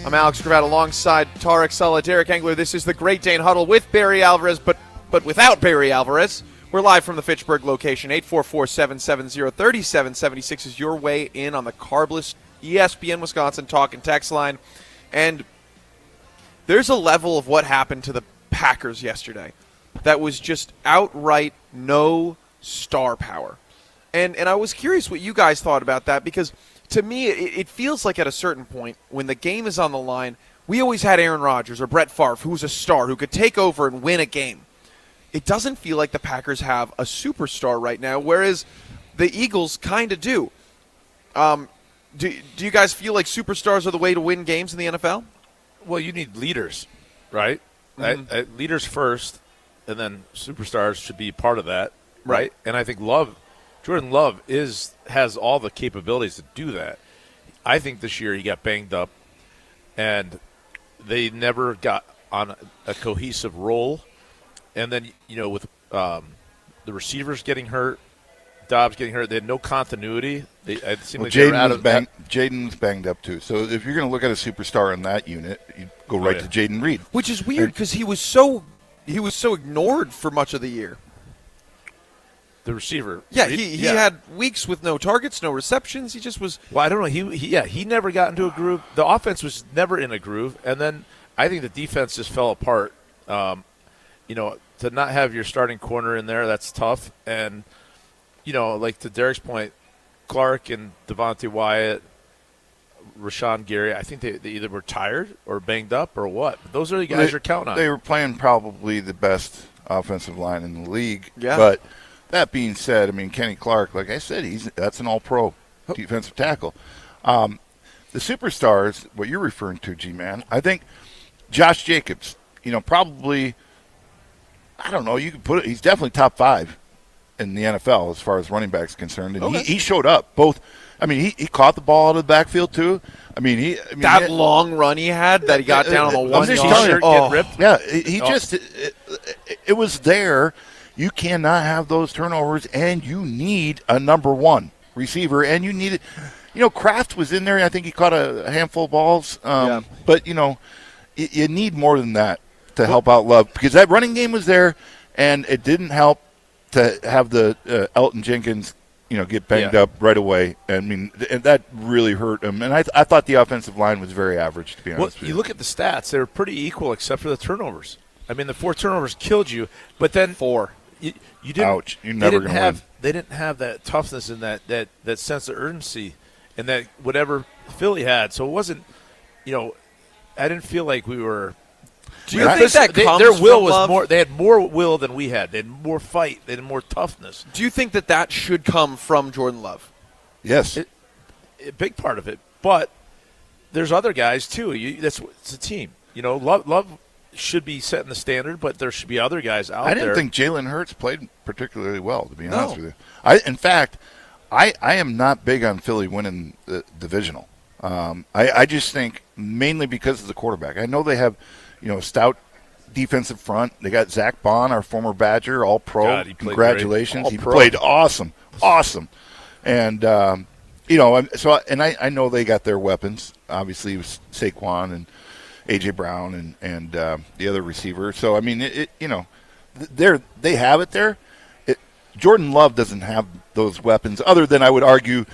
I'm Alex Gravatt alongside Tarek, Saleh, Derek Engler. This is the Great Dane Huddle with Barry Alvarez, but without Barry Alvarez. We're live from the Fitchburg location. 844-770-3776 is your way in on the carbless ESPN Wisconsin talk and text line. And there's a level of what happened to the Packers yesterday that was just outright no star power. And I was curious what you guys thought about that, because to me it feels like at a certain point when the game is on the line, we always had Aaron Rodgers or Brett Favre, who was a star, who could take over and win a game. It doesn't feel like the Packers have a superstar right now, whereas the Eagles kind of do. Do you guys feel like superstars are the way to win games in the NFL? Well, you need leaders, right? Mm-hmm. Leaders first, and then superstars should be part of that, Right. right? And I think Jordan Love has all the capabilities to do that. I think this year he got banged up, and they never got on a cohesive role. And then, with the receivers getting hurt, Dobbs getting hurt, they had no continuity. Jaden was banged up too. So if you're going to look at a superstar in that unit, you go right to Jaden Reed, which is weird because he was so ignored for much of the year. The receiver, yeah, he had weeks with no targets, no receptions. He just was. Well, I don't know. He never got into a groove. The offense was never in a groove, and then I think the defense just fell apart. To not have your starting corner in there, that's tough. And, like to Derek's point, Clark and Devontae Wyatt Rashawn Gary. I think they either were tired or banged up or what. But those are the guys you're counting on. They were playing probably the best offensive line in the league. Yeah. But that being said, I mean, Kenny Clark, like I said, that's an all-pro defensive tackle. The superstars, what you're referring to, G-Man, I think Josh Jacobs, probably, I don't know, you could put it, he's definitely top 5 in the NFL as far as running backs concerned. And he showed up both. I mean, he caught the ball out of the backfield too. That long run he had that he got down on the 1 yard. Get ripped. Yeah, it was there. You cannot have those turnovers, and you need a number 1 receiver, and you need it. Kraft was in there. I think he caught a handful of balls. But you need more than that to help out Love, because that running game was there, and it didn't help to have the Elton Jenkins get banged up right away. And that really hurt him. And I thought the offensive line was very average, to be honest with you. You look at the stats; they were pretty equal, except for the turnovers. I mean, the 4 turnovers killed you, but then 4. You didn't. Ouch! You're never going to win. They didn't have that toughness and that sense of urgency, and that whatever Philly had. So it wasn't. I didn't feel like we were. Do you think that comes their will from was Love? more? They had more will than we had. They had more fight. They had more toughness. Do you think that should come from Jordan Love? Yes, a big part of it. But there's other guys too. It's a team. Love should be setting the standard, but there should be other guys out there. I didn't think Jalen Hurts played particularly well, to be honest with you. In fact, I am not big on Philly winning the divisional. I just think mainly because of the quarterback. I know they have, a stout defensive front. They got Zach Bond, our former Badger, all-pro. God, he played Congratulations. great. He played awesome. And, I know they got their weapons. Obviously, it was Saquon and A.J. Brown and the other receiver. So, they have it there. Jordan Love doesn't have those weapons, other than I would argue,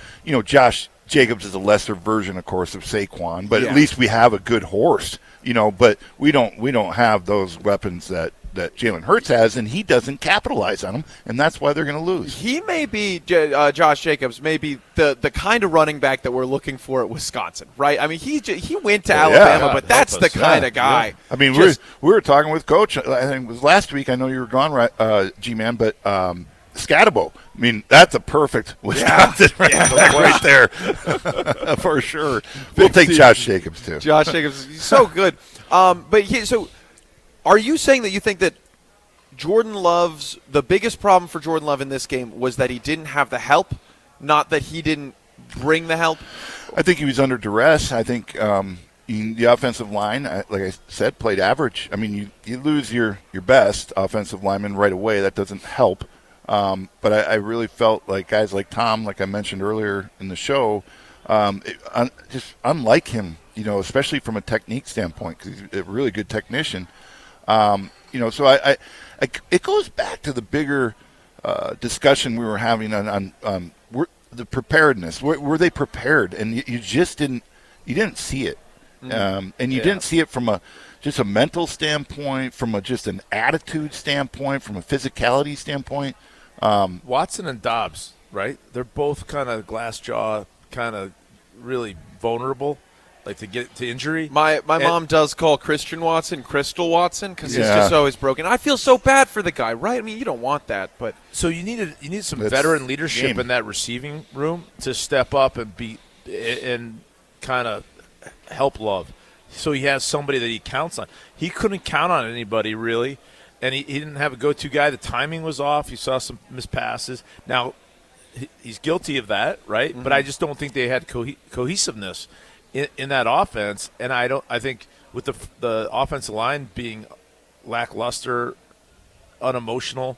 Josh Jacobs is a lesser version, of course, of Saquon, but at least we have a good horse, but we don't have those weapons that Jalen Hurts has, and he doesn't capitalize on them, and that's why they're going to lose. He may be, Josh Jacobs, may be the kind of running back that we're looking for at Wisconsin, right? I mean, he went to Alabama, but that's the kind of guy. Yeah. I mean, we were talking with Coach, I think it was last week, I know you were gone, right, G-Man, but Scatabo. I mean, that's a perfect Wisconsin right there for sure. We'll take Josh Jacobs too. Josh Jacobs, he's so good. So are you saying that you think that the biggest problem for Jordan Love in this game was that he didn't have the help, not that he didn't bring the help? I think he was under duress. I think the offensive line, like I said, played average. I mean, you lose your best offensive lineman right away. That doesn't help. But I really felt like guys like Tom, like I mentioned earlier in the show, just unlike him, especially from a technique standpoint, because he's a really good technician. So it goes back to the bigger discussion we were having on the preparedness. Were they prepared? And you just didn't see it, and you didn't see it from just a mental standpoint, from just an attitude standpoint, from a physicality standpoint. Watson and Dobbs, right? They're both kind of glass jaw, kind of really vulnerable, like to get to injury. My mom does call Christian Watson Crystal Watson because he's just always broken. I feel so bad for the guy, right? I mean, you don't want that, but so you need some veteran leadership in that receiving room to step up and kind of help Love. So he has somebody that he counts on. He couldn't count on anybody really. And he didn't have a go-to guy. The timing was off. You saw some missed passes. Now, he's guilty of that, right? Mm-hmm. But I just don't think they had cohesiveness in that offense. And I think with the offensive line being lackluster, unemotional,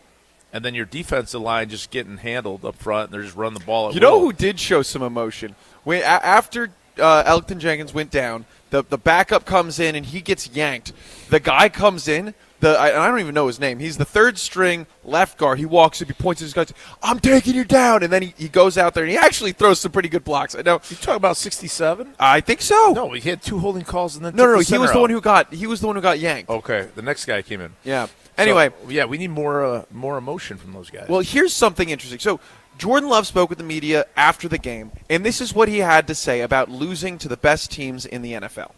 and then your defensive line just getting handled up front, and they're just running the ball at will. You know who did show some emotion? After Elton Jenkins went down, the backup comes in, and he gets yanked. The guy comes in. I don't even know his name. He's the third string left guard. He walks up, he points at his guys, I'm taking you down. And then he goes out there, and he actually throws some pretty good blocks. I know. You talking about 67? I think so. No, he had 2 holding calls and then No, he was the one who got yanked. Okay, the next guy came in. Yeah. Anyway. So, we need more emotion from those guys. Well, here's something interesting. So Jordan Love spoke with the media after the game, and this is what he had to say about losing to the best teams in the NFL.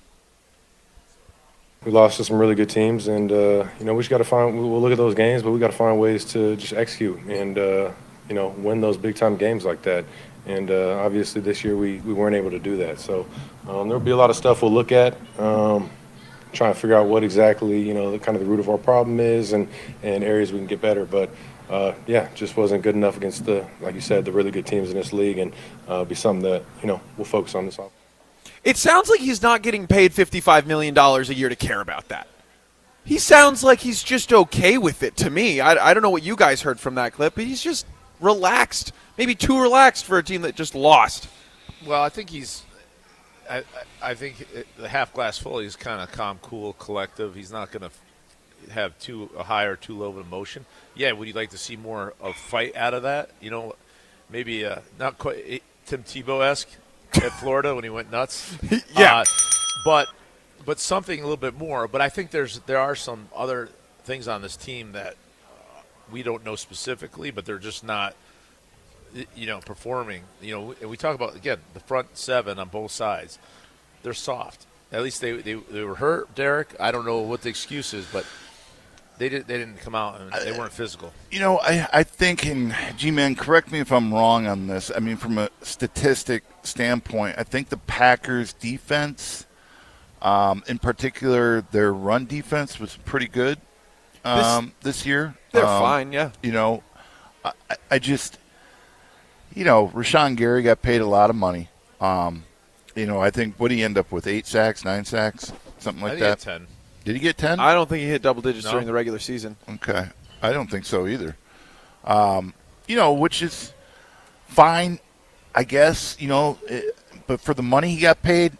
We lost to some really good teams, and we just got to find. We'll look at those games, but we got to find ways to just execute and win those big time games like that. And obviously this year we weren't able to do that. So there'll be a lot of stuff we'll look at, trying to figure out what exactly kind of the root of our problem is and areas we can get better. But just wasn't good enough against like you said, the really good teams in this league, and be something that we'll focus on this offseason. It sounds like he's not getting paid $55 million a year to care about that. He sounds like he's just okay with it to me. I don't know what you guys heard from that clip, but he's just relaxed, maybe too relaxed for a team that just lost. Well, I think I think the half glass full, he's kind of calm, cool, collective. He's not going to have too high or too low of emotion. Yeah, would you like to see more of fight out of that? Maybe not quite Tim Tebow-esque at Florida when he went nuts. Yeah. But something a little bit more. But I think there are some other things on this team that we don't know specifically, but they're just not performing. And we talk about, again, the front seven on both sides. They're soft. At least they were hurt, Derek. I don't know what the excuse is, but they didn't come out and they weren't physical. I think, G-Man, correct me if I'm wrong on this. I mean, from a statistic standpoint, I think the Packers' defense, in particular, their run defense was pretty good this year. They're fine, yeah. I just, Rashawn Gary got paid a lot of money. I think, what did he end up with, 8 sacks, 9 sacks, something like that? He had 10. Did he get 10? I don't think he hit double digits during the regular season. Okay. I don't think so either. Which is fine, I guess, but for the money he got paid,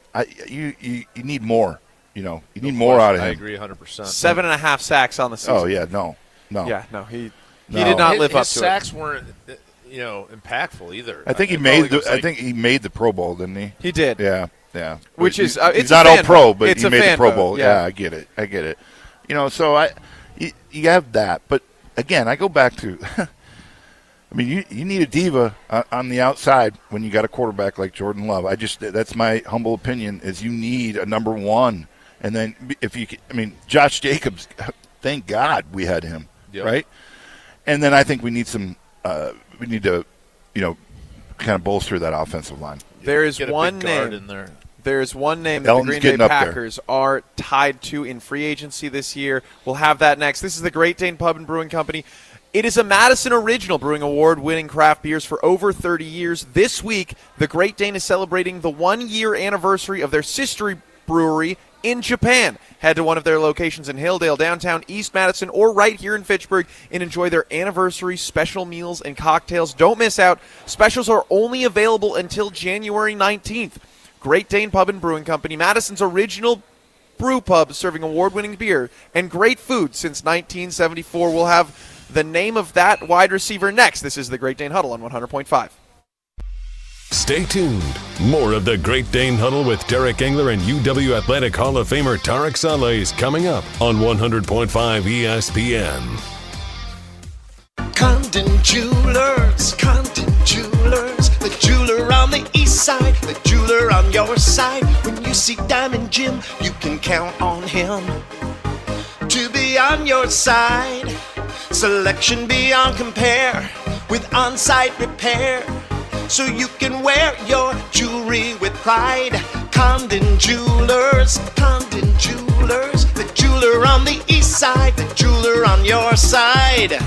you need more. You need more out of him. I agree 100%. 7.5 sacks on the season. Oh, yeah, no. Yeah, no, he did not live up to it. His sacks weren't, impactful either. I think he made the Pro Bowl, didn't he? He did. Yeah. Which is he's not all pro, but he made the Pro Bowl. Vote, yeah, I get it. So you have that, but again, I go back to. I mean, you need a diva on the outside when you got a quarterback like Jordan Love. That's my humble opinion. Is you need a number one, and then Josh Jacobs. Thank God we had him, right? And then I think we need some. We need to, kind of bolster that offensive line. There is one name in there. There's one name that the Green Bay Packers are tied to in free agency this year. We'll have that next. This is the Great Dane Pub and Brewing Company. It is a Madison Original Brewing Award-winning craft beers for over 30 years. This week, the Great Dane is celebrating the 1-year anniversary of their sister brewery in Japan. Head to one of their locations in Hilldale, downtown East Madison, or right here in Fitchburg and enjoy their anniversary special meals and cocktails. Don't miss out. Specials are only available until January 19th. Great Dane Pub and Brewing Company, Madison's original brew pub serving award-winning beer and great food since 1974. We'll have the name of that wide receiver next. This is the Great Dane Huddle on 100.5. Stay tuned. More of the Great Dane Huddle with Derek Engler and UW Athletic Hall of Famer Tarek Saleh is coming up on 100.5 ESPN. Condon Jewelers, the jeweler on the east side, the jeweler on your side. When you see Diamond Jim, you can count on him to be on your side. Selection beyond compare with on-site repair, so you can wear your jewelry with pride. Condon Jewelers, the jeweler on the east side, the jeweler on your side.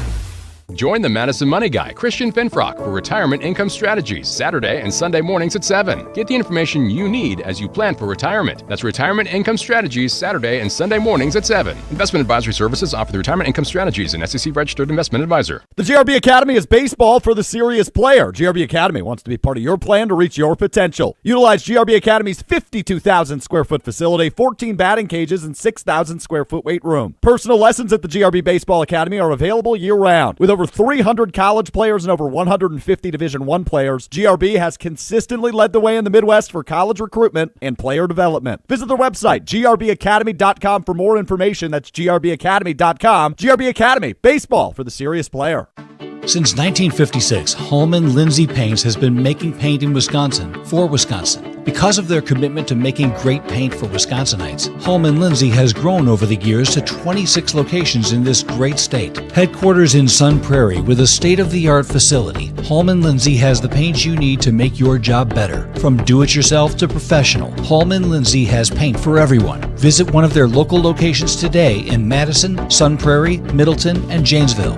Join the Madison Money Guy, Christian Finfrock, for Retirement Income Strategies, Saturday and Sunday mornings at 7. Get the information you need as you plan for retirement. That's Retirement Income Strategies, Saturday and Sunday mornings at 7. Investment advisory services offered through Retirement Income Strategies, an SEC-registered investment advisor. The GRB Academy is baseball for the serious player. GRB Academy wants to be part of your plan to reach your potential. Utilize GRB Academy's 52,000 square foot facility, 14 batting cages, and 6,000 square foot weight room. Personal lessons at the GRB Baseball Academy are available year-round. With over 300 college players and over 150 Division I players, GRB has consistently led the way in the Midwest for college recruitment and player development. Visit their website, grbacademy.com, for more information. That's grbacademy.com. GRB Academy, baseball for the serious player. Since 1956, Holman Lindsay Paints has been making paint in Wisconsin for Wisconsin. Because of their commitment to making great paint for Wisconsinites, Holman Lindsay has grown over the years to 26 locations in this great state. Headquarters in Sun Prairie with a state-of-the-art facility, Holman Lindsay has the paint you need to make your job better. From do-it-yourself to professional, Holman Lindsay has paint for everyone. Visit one of their local locations today in Madison, Sun Prairie, Middleton, and Janesville.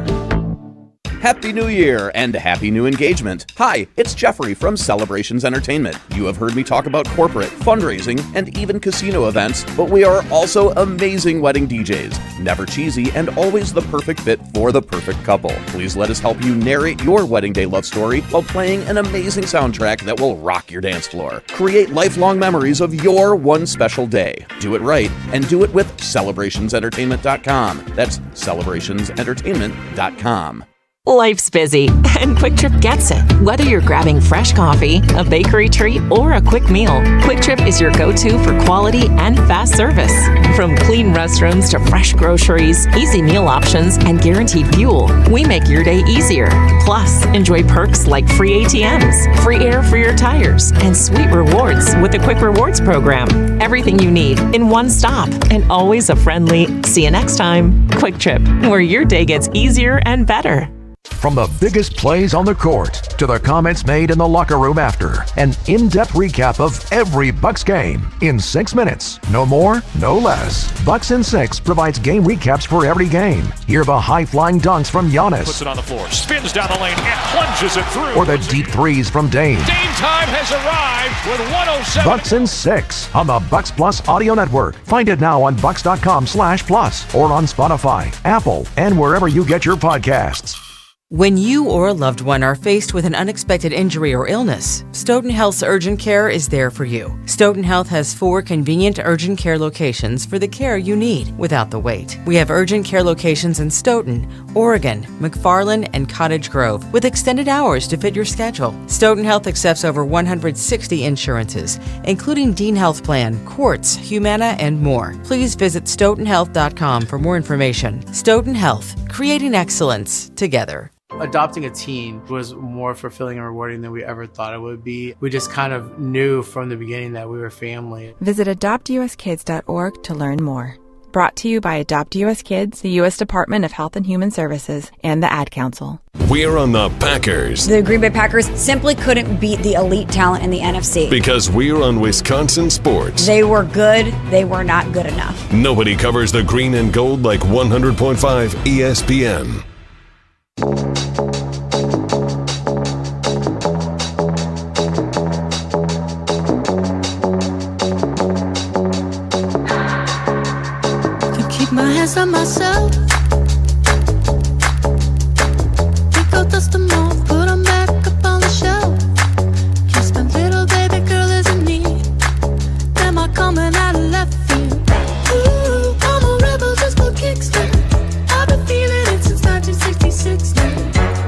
Happy New Year and happy new engagement. Hi, it's Jeffrey from Celebrations Entertainment. You have heard me talk about corporate, fundraising, and even casino events, but we are also amazing wedding DJs. Never cheesy and always the perfect fit for the perfect couple. Please let us help you narrate your wedding day love story while playing an amazing soundtrack that will rock your dance floor. Create lifelong memories of your one special day. Do it right and do it with celebrationsentertainment.com. That's celebrationsentertainment.com. Life's busy, and Quick Trip gets it. Whether you're grabbing fresh coffee, a bakery treat, or a quick meal, Quick Trip is your go-to for quality and fast service. From clean restrooms to fresh groceries, easy meal options, and guaranteed fuel, we make your day easier. Plus, enjoy perks like free ATMs, free air for your tires, and sweet rewards with the Quick Rewards program. Everything you need in one stop, and always a friendly, see you next time, Quick Trip, where your day gets easier and better. From the biggest plays on the court to the comments made in the locker room after, an in-depth recap of every Bucks game in 6 minutes. No more, no less. Bucks in 6 provides game recaps for every game. Hear the high-flying dunks from Giannis. Puts it on the floor, spins down the lane, and plunges it through. Or the deep threes from Dame. Dame time has arrived with 107. Bucks in 6 on the Bucks Plus Audio Network. Find it now on bucks.com/plus or on Spotify, Apple, and wherever you get your podcasts. When you or a loved one are faced with an unexpected injury or illness, Stoughton Health's urgent care is there for you. Stoughton Health has 4 convenient urgent care locations for the care you need without the wait. We have urgent care locations in Stoughton, Oregon, McFarland, and Cottage Grove with extended hours to fit your schedule. Stoughton Health accepts over 160 insurances, including Dean Health Plan, Quartz, Humana, and more. Please visit stoughtonhealth.com for more information. Stoughton Health, creating excellence together. Adopting a team was more fulfilling and rewarding than we ever thought it would be. We just kind of knew from the beginning that we were family. Visit adoptuskids.org to learn more. Brought to you by Adopt US Kids, the U.S. Department of Health and Human Services, and the Ad Council. We're on the Packers. The Green Bay Packers simply couldn't beat the elite talent in the NFC. Because we're on Wisconsin sports. They were good. They were not good enough. Nobody covers the green and gold like 100.5 ESPN. Keep my hands on myself. Pick out dust them all, put them back up on the shelf. Kiss my little baby girl is in need. Am I coming out of left field? Ooh, I'm a rebel just for kickstart. I've been feeling it since 1966 now.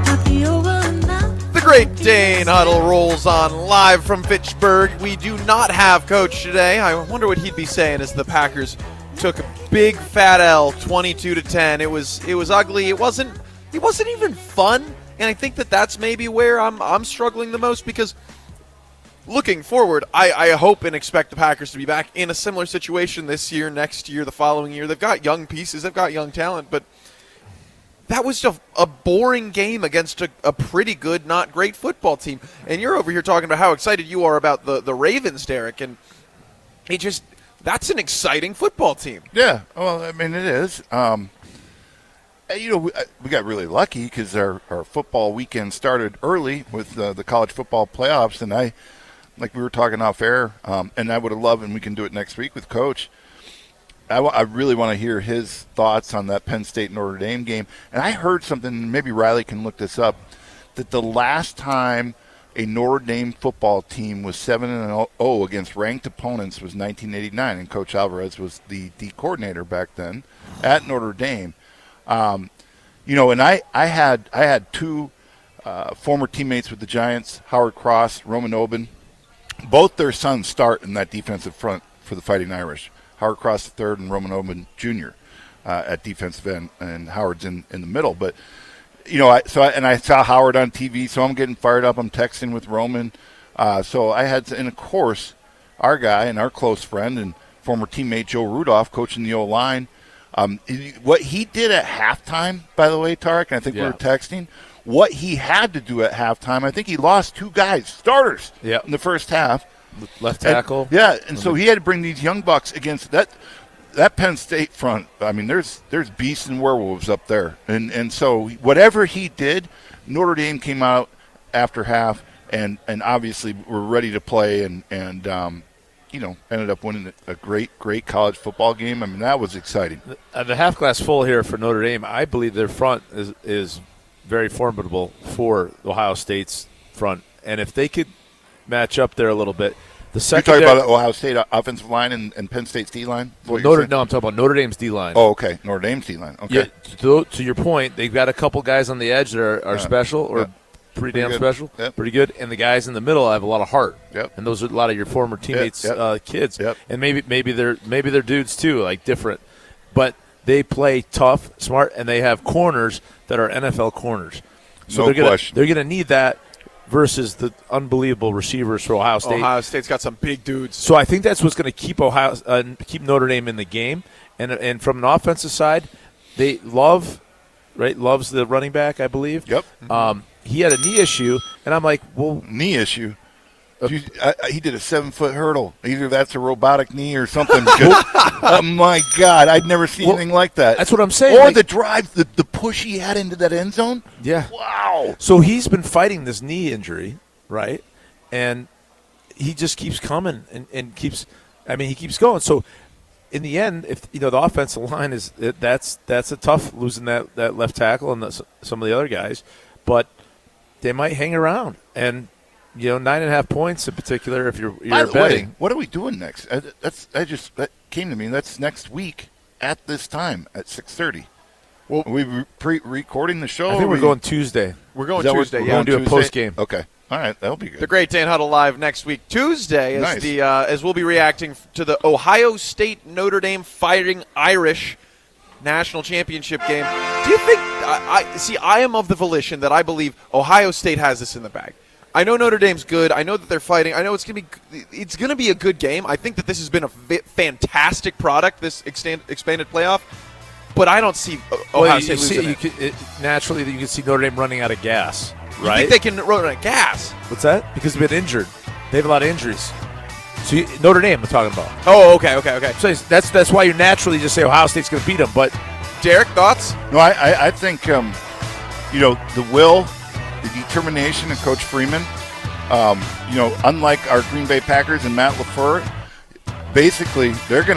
Might be over now. The Great Dane Huddle rolls on live from Fitchburg. We do not have Coach today. I wonder what he'd be saying as the Packers took a big fat L, 22-10. It was ugly. It wasn't even fun. And I think that's maybe where I'm struggling the most, because looking forward, I hope and expect the Packers to be back in a similar situation this year, next year, the following year. They've got young pieces, they've got young talent, but that was just a boring game against a pretty good, not great football team. And you're over here talking about how excited you are about the Ravens, Tarek, and that's an exciting football team. Yeah, well, I mean, it is. We got really lucky because our football weekend started early with the college football playoffs, and like we were talking off air, and I would have loved, and we can do it next week with Coach, I really want to hear his thoughts on that Penn State Notre Dame game. And I heard something, maybe Riley can look this up, that the last time a Notre Dame football team was 7-0 against ranked opponents was 1989, and Coach Alvarez was the D coordinator back then at Notre Dame. And I had 2 former teammates with the Giants, Howard Cross, Roman Obin. Both their sons start in that defensive front for the Fighting Irish. Howard Cross III and Roman Obin Jr. At defensive end, and Howard's in the middle. But I saw Howard on TV, so I'm getting fired up. I'm texting with Roman. So I had, and of course, our guy and our close friend and former teammate Joe Rudolph coaching the O-line. What he did at halftime, by the way, Tarek, and I think we were texting, what he had to do at halftime, I think he lost 2 guys, starters, in the first half. Left tackle. And so he had to bring these young bucks against that Penn State front. I mean, there's beasts and werewolves up there. And so whatever he did, Notre Dame came out after half and obviously were ready to play and ended up winning a great college football game. I mean, that was exciting. The half glass full here for Notre Dame. I believe their front is very formidable for Ohio State's front. And if they could match up there a little bit, the second you're talking about Ohio State offensive line and Penn State's D-line? No, I'm talking about Notre Dame's D-line. Oh, okay. Notre Dame's D-line. Okay. Yeah, to your point, they've got a couple guys on the edge that are special or pretty damn special, pretty good, and the guys in the middle have a lot of heart. And those are a lot of your former teammates' kids. And maybe they're dudes too, like different, but they play tough, smart, and they have corners that are NFL corners. So they're gonna need that versus the unbelievable receivers for Ohio State. Ohio State's got some big dudes. So I think that's what's going to keep keep Notre Dame in the game. And from an offensive side, they loves the running back, I believe. He had a knee issue, and I'm like, well, knee issue. He did a 7-foot hurdle. Either that's a robotic knee or something. Oh my God, I'd never seen anything like that. That's what I'm saying. Or the drive, the push he had into that end zone. Yeah. Wow. So he's been fighting this knee injury, right? And he just keeps coming and keeps going. So in the end, if the offensive line that's a tough losing that left tackle and some of the other guys, but they might hang around and. 9.5 points in particular. If you're betting, way, what are we doing next? That came to me. That's next week at this time at 6:30. Well, are we recording the show? I think we're going Tuesday. We're going Tuesday. We're going to do a post game. Okay, all right, that'll be good. The Great Dane Huddle live next week Tuesday as we'll be reacting to the Ohio State Notre Dame Fighting Irish national championship game. Do you think? I am of the volition that I believe Ohio State has this in the bag. I know Notre Dame's good. I know that they're fighting. I know it's going to be a good game. I think that this has been a fantastic product, this expanded playoff. But I don't see Ohio State losing it. Naturally, you can see Notre Dame running out of gas, right? You think they can run out of gas? What's that? Because they've been injured. They have a lot of injuries. So Notre Dame, I'm talking about. Oh, okay. So that's why you naturally just say Ohio State's going to beat them. But Derek, thoughts? No, I think the will. The determination of Coach Freeman, unlike our Green Bay Packers and Matt LaFleur, basically those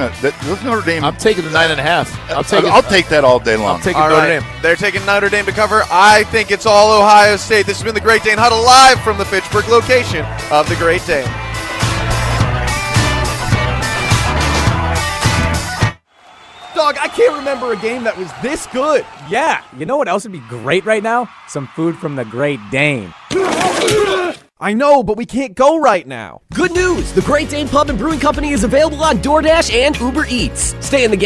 Notre Dame. I'm taking the 9.5. I'll take that all day long. I'm taking Notre Dame. They're taking Notre Dame to cover. I think it's all Ohio State. This has been the Great Dane Huddle live from the Fitchburg location of the Great Dane. Dog, I can't remember a game that was this good. Yeah, you know what else would be great right now? Some food from the Great Dane. I know, but we can't go right now. Good news! The Great Dane Pub and Brewing Company is available on DoorDash and Uber Eats. Stay in the game.